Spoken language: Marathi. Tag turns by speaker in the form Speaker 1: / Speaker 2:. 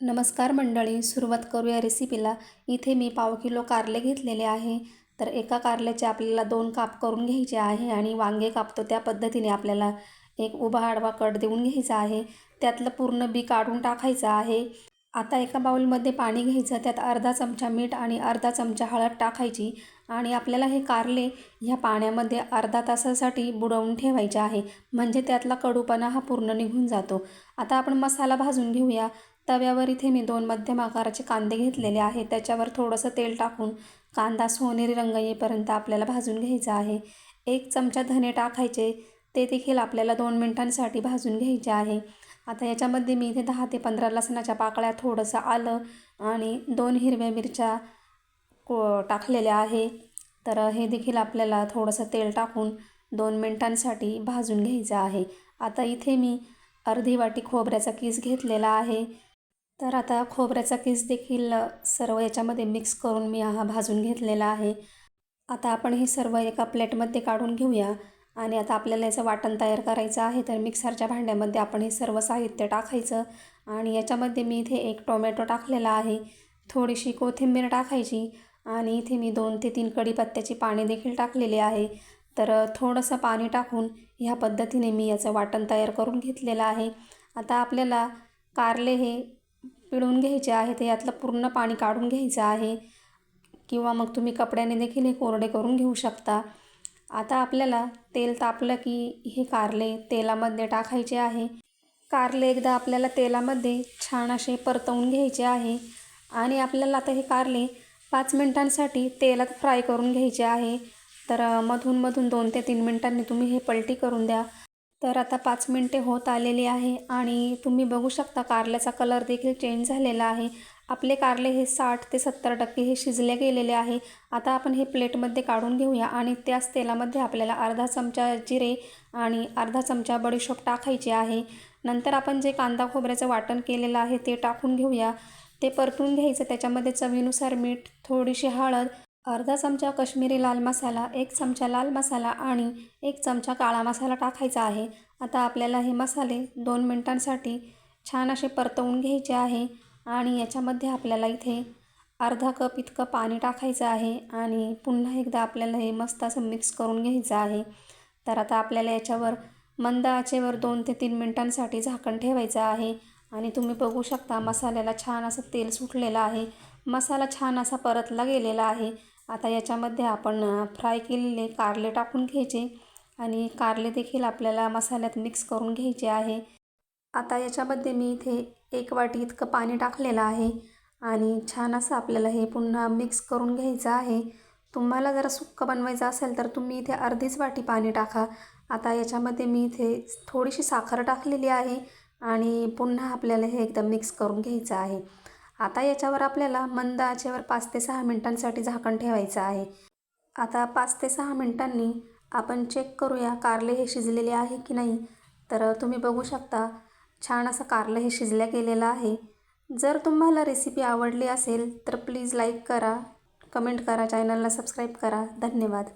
Speaker 1: नमस्कार मंडळी, सुरुवात करूया रेसिपीला। इथे मी पाव किलो कारले घेतलेले आहे। तर एका कारल्याचे आपल्याला 2 काप करून घ्यायचे आहे आणि वांगे कापतो त्या पद्धतीने आपल्याला एक उभा आडवा कट देऊन घ्यायचा आहे। त्यातलं पूर्ण बी काढून टाकायचं आहे। आता एका बाउलमध्ये पाणी घ्यायचं, त्यात अर्धा चमचा मीठ आणि अर्धा चमचा हळद टाकायची आणि आपल्याला हे कारले ह्या पाण्यामध्ये अर्धा तासासाठी बुडवून ठेवायचे आहे, म्हणजे त्यातला कडूपणा हा पूर्ण निघून जातो। आता आपण मसाला भाजून घेऊया। तव्यावर इथे मी 2 मध्यम आकाराचे कांदे घेतलेले आहे। त्याच्यावर थोडंसं तेल टाकून कांदा सोनेरी रंग येईपर्यंत आपल्याला भाजून घ्यायचा आहे। 1 चमचा धने टाकायचे, ते देखील आपल्याला 2 मिनिटांसाठी भाजून घ्यायचे आहे। आता याच्यामध्ये मी इथे 10 ते 15 लसणाच्या पाकळ्या, थोडंसं आलं आणि 2 हिरव्या मिरच्या टाकलेल्या आहे। तर हे देखील आपल्याला थोडंसं तेल टाकून 2 मिनिटांसाठी भाजून घ्यायचं आहे। आता इथे मी अर्धी वाटी खोबऱ्याचा किस घेतलेला आहे। तर आता खोबऱ्याचा किस देखील सर्व याच्यामध्ये मिक्स करून मी हा भाजून घेतलेला आहे। आता आपण हे सर्व एका प्लेटमध्ये काढून घेऊया आणि आता आपल्याला याचं वाटण तयार करायचं आहे। तर मिक्सरच्या भांड्यामध्ये आपण हे सर्व साहित्य टाकायचं आणि याच्यामध्ये मी इथे 1 टोमॅटो टाकलेला आहे, थोडीशी कोथिंबीर टाकायची आणि इथे मी 2 ते 3 कढीपत्त्याची पाने देखील टाकलेली आहे। तर थोडंसं पाणी टाकून ह्या पद्धतीने मी याचं वाटण तयार करून घेतलेलं आहे। आता आपल्याला कारले हे पिळून घ्यायचे आहे, ते यातलं पूर्ण पाणी काढून घ्यायचं आहे किंवा मग तुम्ही कपड्याने देखील हे कोरडे करून घेऊ शकता। आता आपल्याला तेल तापलं की हे कारले तेलामध्ये टाकायचे आहे। कारले एकदा आपल्याला तेलामध्ये छान असे परतवून घ्यायचे आहे आणि आपल्याला आता हे कारले 5 मिनिटांसाठी तेलात फ्राय करून घ्यायचे आहे। तर मधून 2 ते 3 मिनिटांनी तुम्ही हे पलटी करून द्या। तर आता 5 मिनिटे होत आलेली आहे आणि तुम्ही बघू शकता कारल्याचा कलर देखील चेंज झालेला आहे। आपले कारले हे 60 ते 70% हे शिजले गेलेले आहे। आता आपण हे प्लेटमध्ये काढून घेऊया आणि त्याच तेलामध्ये आपल्याला अर्धा चमचा जिरे आणि अर्धा चमचा बडीशोप टाकायची आहे। नंतर आपण जे कांदा खोबऱ्याचं वाटण केलेलं आहे ते टाकून घेऊया, ते परतून घ्यायचं। त्याच्यामध्ये चवीनुसार मीठ, थोडीशी हळद, अर्धा चमचा काश्मीरी लाल मसाला, 1 चमचा लाल मसाला आणि 1 चमचा काळा मसाला टाकायचा आहे। आता आपल्याला हे मसाले 2 मिनिटांसाठी छान असे परतवून घ्यायचे आहे आणि याच्यामध्ये आपल्याला इथे अर्धा कप इतकं पाणी टाकायचं आहे आणि पुन्हा एकदा आपल्याला हे मस्त असं मिक्स करून घ्यायचं आहे। तर आता आपल्याला याच्यावर मंद आचेवर 2 ते 3 मिनिटांसाठी झाकण ठेवायचं आहे आणि तुम्ही बघू शकता मसाल्याला छान असं तेल सुटलेलं आहे, मसाला छान असा परतला गेलेला आहे। आता याच्यामध्ये आपण फ्राय केलेले कारले टाकून घ्यायचे आणि कारले देखील आपल्याला मसाल्यात मिक्स करून घ्यायचे आहे। आता याच्यामध्ये मी इथे 1 वाटी इतकं पाणी टाकलेलं आहे आणि छान असं आपल्याला हे पुन्हा मिक्स करून घ्यायचं आहे। तुम्हाला जर सुक्कं बनवायचं असेल तर तुम्ही इथे अर्धीच वाटी पाणी टाका। आता याच्यामध्ये मी इथे थोडीशी साखर टाकलेली आहे आणि पुन्हा आपल्याला हे एकदम मिक्स करून घ्यायचं आहे। आता याच्यावर आपल्याला मंद आचेवर 5 ते 6 मिनिटांसाठी झाकण ठेवायचं आहे। आता 5 ते 6 मिनिटांनी आपण चेक करूया कारले हे शिजलेले आहे की नाही। तर तुम्ही बघू शकता छान असं कारलं हे शिजल्या गेलेलं आहे। जर तुम्हाला रेसिपी आवडली असेल तर प्लीज लाईक करा, कमेंट करा, चॅनलला सबस्क्राईब करा। धन्यवाद।